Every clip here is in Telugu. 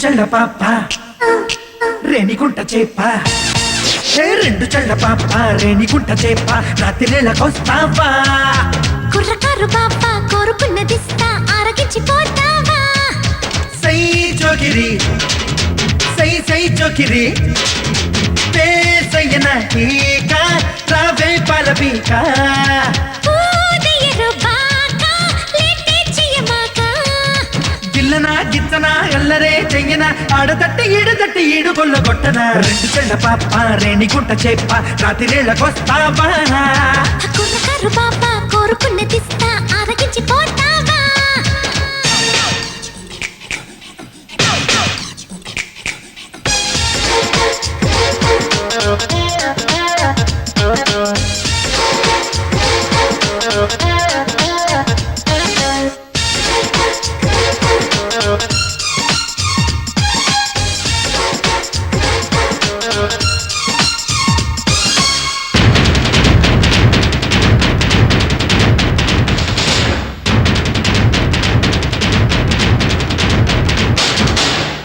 చల్ల పాప రేణిగుంట చేప రెండు చల్ల పాప రేణిగుంట చేప రాత్రిళ్ళకొస్తావా కుర్రకారు పాప కోరుకున్నదిస్తా ఆరగించిపోతావా సై జోగిరి సై సై జోగిరి సయ్యన టీక రావే పాలపీక గిల్లనా గిచ్చనా ఎల్లరే చెయ్యన ఆడతట్టి ఈడు కొల్ల కొట్టనా రెండు చెళ్ళ పాప రేణిగుంట చేప రాత్రిళ్ళకొస్తావా కుర్రకారు పాప కోరుకున్నదిస్తా ఆరగించిపోతావా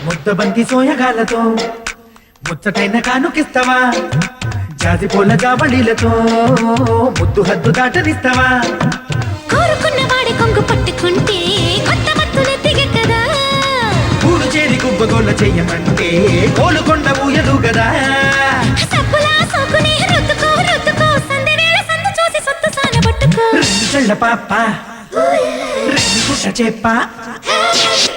ముద్దబంతి సోయగాలతో ముచ్చటైన కానుకిస్తావా జాజి పూల జాబళీలతో ముద్దు హద్దు దాటనిస్తావా కోరుకున్న వాడి కొంగు పట్టుకుంటే కొత్త మత్తులే దిగెక్కదా పూలు చేరి కుబ్బగోళ్ళ చెయ్యమంటే కోలుకొండ ఊయలు గదా సబ్బులా సోకునే రుద్దుకో రుద్దుకో సందెవేళ సందు చూసి సొత్తు సానబట్టుకో రెండు చెళ్ళ పాప రేణిగుంట చేప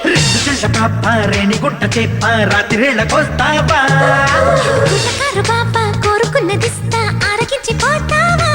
రెండు చెళ్ళ పాప రేణిగుంట చేప రాత్రిళ్ళకొస్తావా కుర్రకారు పాప కోరుకున్నదిస్తా ఆరగించిపోతావా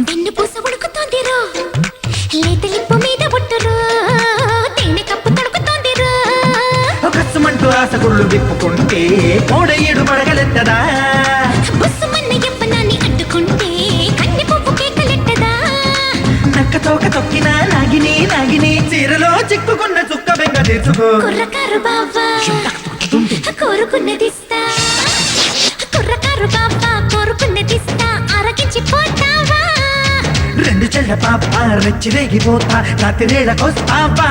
వెన్ను పూస ఉడుకుతోందిరో లేత లిప్పు మీద బుట్టురో తేనె కప్పు తడుకుతోందిరో కసుమంటూ ఆశగుళ్ళు విప్పుకుంటే కోడేడు పడగలెత్తదా బుస్సుమన్న ఎవ్వనాన్ని అడ్డుకుంటే కన్ని పువ్వు కేకలెట్టదా నక్క తోక తొక్కినా నాగిని చీరలో చిక్కుకున్న చుక్క బెంగ తీర్చుకో కుర్రకారు బావా కోరుకున్నదిస్తా కుర్రకారు బావా కోరుకున్నదిస్తా ఆరగించిపోతావా రెండు చెళ్ళ పాప రెచ్చిరేగిపోతా రాత్రిళ్ళకొస్తావా